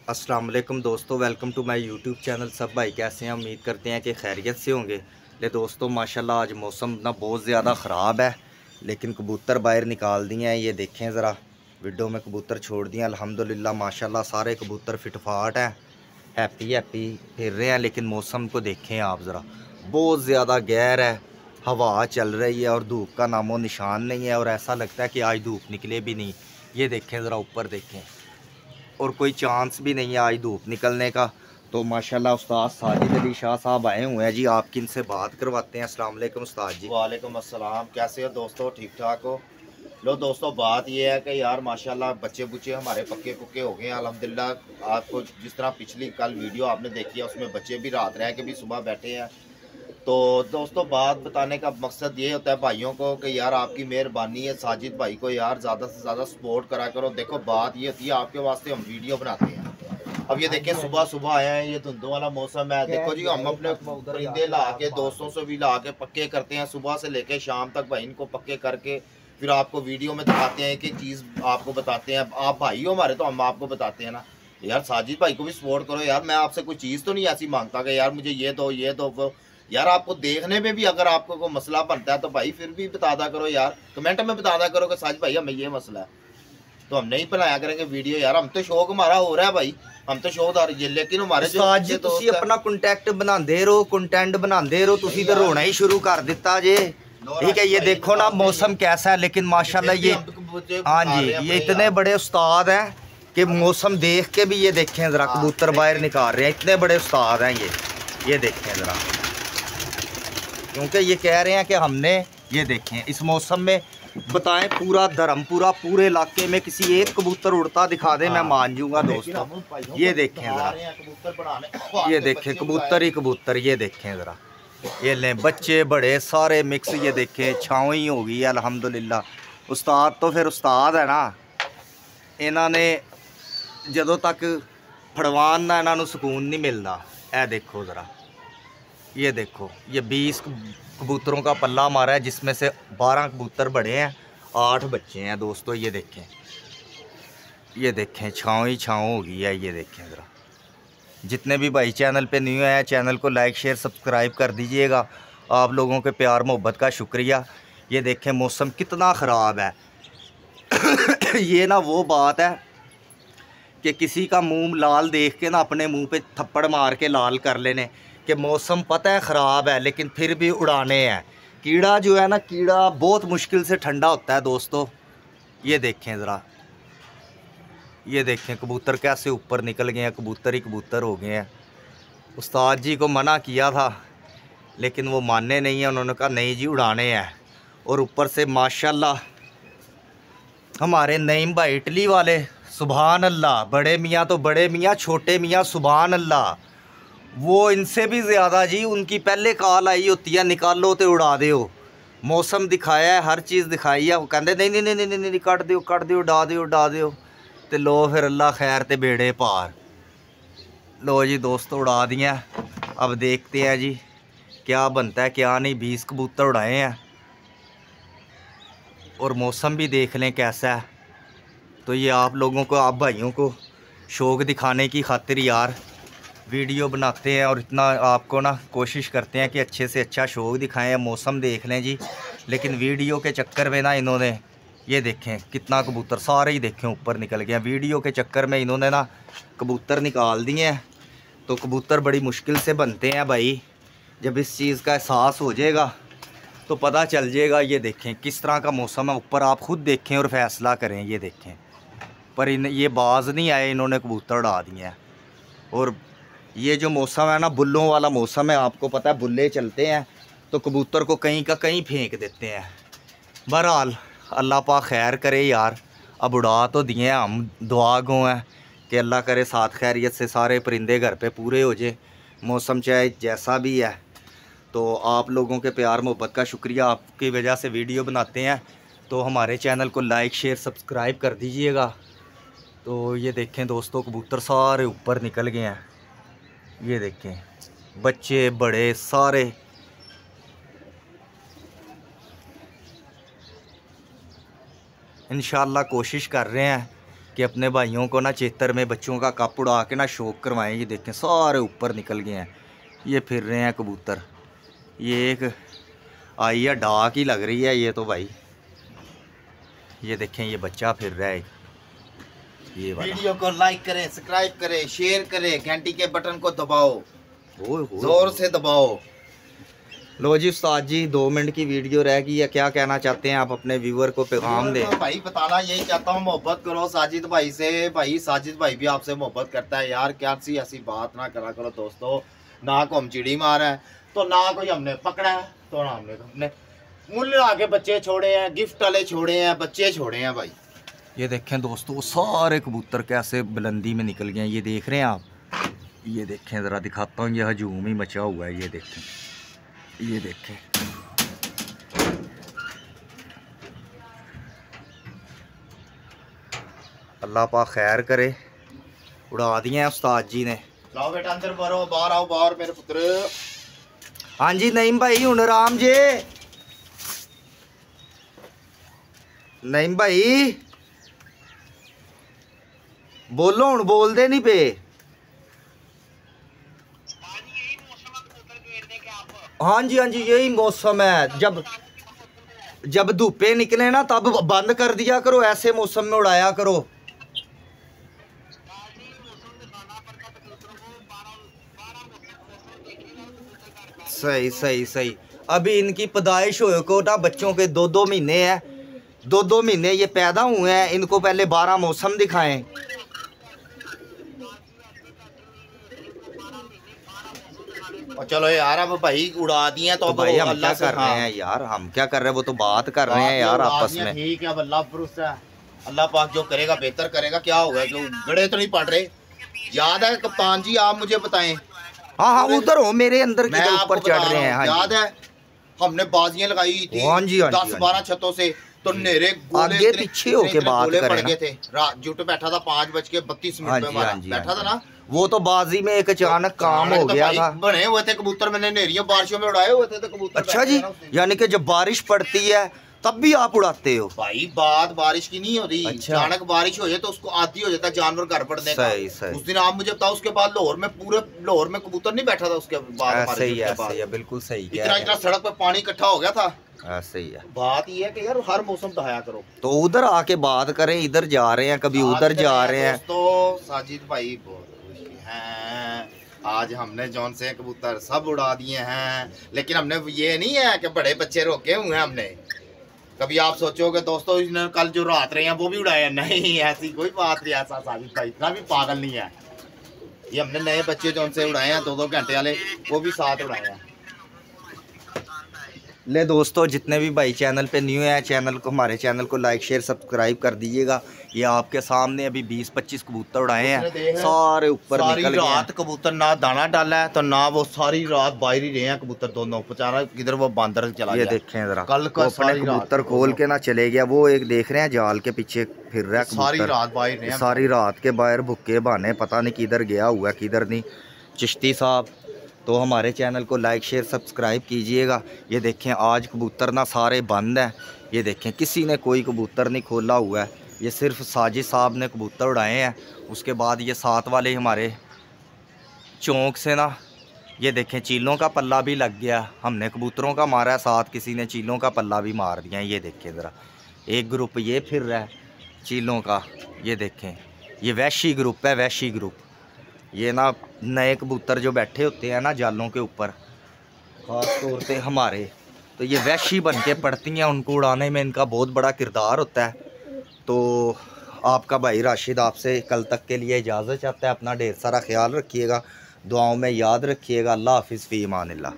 अस्सलाम वालेकुम दोस्तों, welcome to my YouTube channel. सब भाई कैसे हैं? उम्मीद करते हैं कि खैरियत से होंगे। ले दोस्तों, माशाल्लाह आज मौसम ना बहुत ज़्यादा ख़राब है, लेकिन कबूतर बाहर निकाल दिए हैं। ये देखें ज़रा, विंडो में कबूतर छोड़ दिए अल्हम्दुलिल्लाह। माशाल्लाह सारे कबूतर फिटफाट हैं, हैप्पी हैप्पी फिर रहे हैं। लेकिन मौसम को देखें आप ज़रा, बहुत ज़्यादा गहर है, हवा चल रही है और धूप का नामो निशान नहीं है। और ऐसा लगता है कि आज धूप निकले भी नहीं। ये देखें ज़रा, ऊपर देखें, और कोई चांस भी नहीं है आज धूप निकलने का। तो माशाल्लाह उस्ताद साजिद अली शाह साहब आए हुए हैं जी, आपकी इनसे बात करवाते हैं। अस्सलाम वालेकुम उस्ताद जी। वालेकुम अस्सलाम। कैसे हो दोस्तों? ठीक ठाक हो? लो दोस्तों, बात ये है कि यार माशाल्लाह बच्चे बुच्चे हमारे पक्के पुक्के हो गए हैं अल्हम्दुलिल्लाह। आपको जिस तरह पिछली कल वीडियो आपने देखी है उसमें बच्चे भी रात रह के भी सुबह बैठे हैं। तो दोस्तों, बात बताने का मकसद ये होता है भाइयों को कि यार आपकी मेहरबानी है, साजिद भाई को यार ज़्यादा से ज़्यादा सपोर्ट करा करो। देखो बात ये होती है, आपके वास्ते हम वीडियो बनाते हैं। अब ये देखिए सुबह सुबह आए हैं, ये धुंधों वाला मौसम है। देखो जी, हम अपने परिंदे ला के दोस्तों से भी ला के पक्के करते हैं सुबह से लेके शाम तक। भाई इनको पक्के करके फिर आपको वीडियो में दिखाते हैं, एक एक चीज़ आपको बताते हैं। आप भाई हो हमारे, तो हम आपको बताते हैं ना। यार साजिद भाई को भी सपोर्ट करो यार। मैं आपसे कोई चीज़ तो नहीं ऐसी मांगता कि यार मुझे ये दो ये दो वो। यार आपको देखने में भी अगर आपको कोई मसला बनता है तो भाई फिर भी बता दा करो यार, कमेंट में बता दा करो कि साजिद भाई हमें ये मसला है, तो हम नहीं बनाया करेंगे वीडियो। यार हम तो शौक हमारा हो रहा है भाई, हम तो शौकदार ये, लेकिन हमारे जो उस्ताद जी तुसी अपना कंटेंट बनाते रहो, कंटेंट बनाते रहो। तुसी तो रोना ही शुरू कर दिता जे। ठीक है, ये देखो ना मौसम कैसा है, लेकिन माशाल्लाह ये, हाँ जी, ये इतने बड़े उस्ताद हैं कि मौसम देख के भी ये देखें ज़रा, कबूतर बाहर निकाल रहे हैं। इतने बड़े उस्ताद हैं ये देखें ज़रा, क्योंकि ये कह रहे हैं कि हमने, ये देखें इस मौसम में बताएं, पूरा धर्मपुरा पूरे इलाके में किसी एक कबूतर उड़ता दिखा दे, मैं मान जाऊंगा दोस्तों। ये देखें ज़रा, ये देखें कबूतर ही कबूतर। ये देखें ज़रा, ये लें बच्चे बड़े सारे मिक्स। ये देखें छाँव ही हो गई अल्हम्दुलिल्लाह। उस्ताद तो फिर उस्ताद है ना, इन्होंने जदों तक फड़वान ना इन्हों सुकून नहीं मिलता। ए देखो ज़रा, ये देखो, ये 20 कबूतरों का पल्ला मारा है, जिसमें से 12 कबूतर बड़े हैं, 8 बच्चे हैं दोस्तों। ये देखें छाँव ही छाँव हो गई है। ये देखें ज़रा, जितने भी भाई चैनल पे न्यू हैं चैनल को लाइक शेयर सब्सक्राइब कर दीजिएगा। आप लोगों के प्यार मोहब्बत का शुक्रिया। ये देखें मौसम कितना ख़राब है। ये ना वो बात है कि किसी का मुंह लाल देख के ना अपने मुंह पे थप्पड़ मार के लाल कर लेने, कि मौसम पता है ख़राब है लेकिन फिर भी उड़ाने हैं। कीड़ा जो है ना, कीड़ा बहुत मुश्किल से ठंडा होता है दोस्तों। ये देखें ज़रा, ये देखें कबूतर कैसे ऊपर निकल गए हैं, कबूतर ही कबूतर हो गए हैं। उस्ताद जी को मना किया था लेकिन वो मानने नहीं है, उन्होंने कहा नहीं जी उड़ाने हैं। और ऊपर से माशाल्लाह हमारे नईम भाई इटली वाले, सुभान अल्लाह, बड़े मियाँ तो बड़े मियाँ, छोटे मियाँ सुभान अल्लाह, वो इनसे भी ज़्यादा जी। उनकी पहले कॉल आई होती है, निकालो तो उड़ा दो। मौसम दिखाया है, हर चीज़ दिखाई है, वो कहते नहीं नहीं नहीं नहीं नहीं, कट दो उड़ा दो। तो लो फिर अल्लाह खैर ते बेड़े पार। लो जी दोस्तों, उड़ा दिया। अब देखते हैं जी क्या बनता है क्या नहीं। 20 कबूतर उड़ाए हैं और मौसम भी देख लें कैसा है। तो ये आप लोगों को, आप भाइयों को शौक़ दिखाने की खातिर यार वीडियो बनाते हैं, और इतना आपको ना कोशिश करते हैं कि अच्छे से अच्छा शौक़ दिखाएं। मौसम देख लें जी, लेकिन वीडियो के चक्कर में ना इन्होंने, ये देखें कितना कबूतर सारे ही देखें ऊपर निकल गए। वीडियो के चक्कर में इन्होंने ना कबूतर निकाल दिए हैं। तो कबूतर बड़ी मुश्किल से बनते हैं भाई। जब इस चीज़ का एहसास हो जाएगा तो पता चल जाएगा। ये देखें किस तरह का मौसम है ऊपर, आप ख़ुद देखें और फैसला करें। ये देखें, पर ये बाज नहीं आए, इन्होंने कबूतर उड़ा दिए हैं। और ये जो मौसम है ना, बुल्लों वाला मौसम है, आपको पता है बुल्ले चलते हैं तो कबूतर को कहीं का कहीं फेंक देते हैं। बहरहाल अल्लाह पाक खैर करे यार, अब उड़ा तो दिए हैं, हम दुआ गो हैं कि अल्लाह करे साथ खैरियत से सारे परिंदे घर पे पूरे हो जाए। मौसम चाहे जैसा भी है, तो आप लोगों के प्यार मोहब्बत का शुक्रिया, आपकी वजह से वीडियो बनाते हैं। तो हमारे चैनल को लाइक शेयर सब्सक्राइब कर दीजिएगा। तो ये देखें दोस्तों, कबूतर सारे ऊपर निकल गए हैं। ये देखें बच्चे बड़े सारे। इंशाल्लाह कोशिश कर रहे हैं कि अपने भाइयों को ना चेतर में बच्चों का कप उड़ा के ना शौक करवाएं। ये देखें सारे ऊपर निकल गए हैं, ये फिर रहे हैं कबूतर। ये एक आई है डाक ही लग रही है ये तो भाई। ये देखें ये बच्चा फिर रहा है ये वाला। वीडियो को लाइक करें, सब्सक्राइब करें, शेयर करें, घंटी के बटन को दबाओ, जोर से दबाओ। लो जी उस्ताद जी 2 मिनट की वीडियो रह गई है, क्या कहना चाहते हैं आप अपने व्यूअर को पैगाम दें? तो भाई बताना यही चाहता हूँ, मोहब्बत करो साजिद भाई से। भाई साजिद भाई भी आपसे मोहब्बत करता है यार, क्या सी ऐसी बात ना करा करो दोस्तों। ना को हम चिड़ी मारा है तो ना कोई हमने पकड़ा है, तो ना हमने अपने मूल्य आके बच्चे छोड़े हैं, गिफ्ट वाले छोड़े हैं, बच्चे छोड़े हैं भाई। ये देखें दोस्तों सारे कबूतर कैसे बुलंदी में निकल गए हैं, ये देख रहे हैं आप। ये देखें ज़रा दिखाता हूँ, ये हजूम ही मचा हुआ है। ये देखें, ये देखें अल्लाह पाक खैर करे। उड़ा दिए हैं उस्ताद जी ने। जाओ बेटा अंदर भरो, बाहर आओ, बाहर मेरे पुत्र। हाँ जी नईम भाई हूँ राम जी। नईम भाई बोलो हूँ, बोलते नहीं पे। हाँ जी यही मौसम है। जब धूपे निकले ना तब बंद कर दिया करो, ऐसे मौसम में उड़ाया करो। सही। अभी इनकी पैदाइश हुए को ना बच्चों के 2-2 महीने हैं, 2-2 महीने ये पैदा हुए हैं। इनको पहले 12 मौसम दिखाएं। और चलो यार अब भाई उड़ा दिए तो भाई हम क्या कर रहे हैं यार, हम क्या कर रहे हैं, वो तो बात कर रहे हैं यार आपस में। ठीक है, अब अल्लाह भरोसा है, अल्लाह पाक जो करेगा बेहतर करेगा। क्या होगा, जो गड़े तो नहीं पड़ रहे। याद है कप्तान जी, आप मुझे बताएं। हाँ उधर हो मेरे अंदर के ऊपर चढ़ रहे हैं। हाँ याद है हमने बाजियां लगाई थी 10-12 छतों से, तो नेरे आगे पीछे होके बात पड़ गए थे। जुट बैठा था 5:32 पे बैठा था ना, वो तो बाजी में एक अचानक काम हो गया था। बने हुए थे कबूतर, मैंने नेरियों बारिशों में उड़ाए हुए थे तो कबूतर। अच्छा जी, यानी कि जब बारिश पड़ती है तब भी आप उड़ाते हो? भाई बात बारिश की नहीं होती। अचानक बारिश हो जाए तो उसको आदी हो जाता है जानवर घर पड़ने का। सही। उस दिन आप मुझे बताओ, उसके बाद लाहौर में पूरे लाहौर में कबूतर नहीं बैठा था उसके बाद। सही है बिल्कुल सही। इतना सड़क पे पानी इकट्ठा हो गया था। सही है। बात ये है कि यार हर मौसम दहाया करो। तो उधर आके बात करें, इधर जा रहे हैं कभी उधर जा रहे हैं। तो साजिद भाई बहुत खुशी हैं, आज हमने जौन से कबूतर सब उड़ा दिए हैं। लेकिन हमने ये नहीं है कि बड़े बच्चे रोके हुए हैं हमने। कभी आप सोचोगे दोस्तों इसने कल जो रात रहे हैं वो भी उड़ाए, नहीं ऐसी कोई बात नहीं। ऐसा साजिद भाई इतना भी पागल नहीं है। ये हमने नए बच्चे जौन से उड़ाए हैं 2-2 घंटे वाले, वो भी साथ उड़ाए हैं। ले दोस्तों जितने भी भाई चैनल पे न्यू हैं, चैनल को हमारे चैनल को लाइक शेयर सब्सक्राइब कर दीजिएगा। ये आपके सामने अभी 20-25 कबूतर उड़ाए हैं, सारे ऊपर निकल गए। रात कबूतर ना दाना डाला है तो ना वो सारी रात बाहर ही रहे हैं कबूतर दोनों। बेचारा किधर वो बांदर चला गया। ये देखें जरा, कल का अपने कबूतर खोल के ना चले गया। वो एक देख रहे हैं जाल के पीछे फिर रहा है सारी रात बाहर रहे हैं। सारी रात के बाहर भुक्के बहाने, पता नहीं किधर गया हुआ किधर नहीं। चिश्ती साहब तो हमारे चैनल को लाइक शेयर सब्सक्राइब कीजिएगा। ये देखें आज कबूतर ना सारे बंद हैं। ये देखें किसी ने कोई कबूतर नहीं खोला हुआ है। ये सिर्फ साजिद साहब ने कबूतर उड़ाए हैं। उसके बाद ये साथ वाले हमारे चौंक से ना, ये देखें चीलों का पल्ला भी लग गया। हमने कबूतरों का मारा है, साथ किसी ने चीलों का पल्ला भी मार दिया है। ये देखें ज़रा, एक ग्रुप ये फिर रहा है चीलों का। ये देखें ये वैशी ग्रुप है, वैशी ग्रुप। ये ना नए कबूतर जो बैठे होते हैं ना जालों के ऊपर, ख़ास तौर पे हमारे, तो ये वैशी बन के पड़ती हैं। उनको उड़ाने में इनका बहुत बड़ा किरदार होता है। तो आपका भाई राशिद आपसे कल तक के लिए इजाज़त चाहता है। अपना ढेर सारा ख्याल रखिएगा, दुआओं में याद रखिएगा। अल्लाह हाफिज़ फ़ी अमानिल्लाह।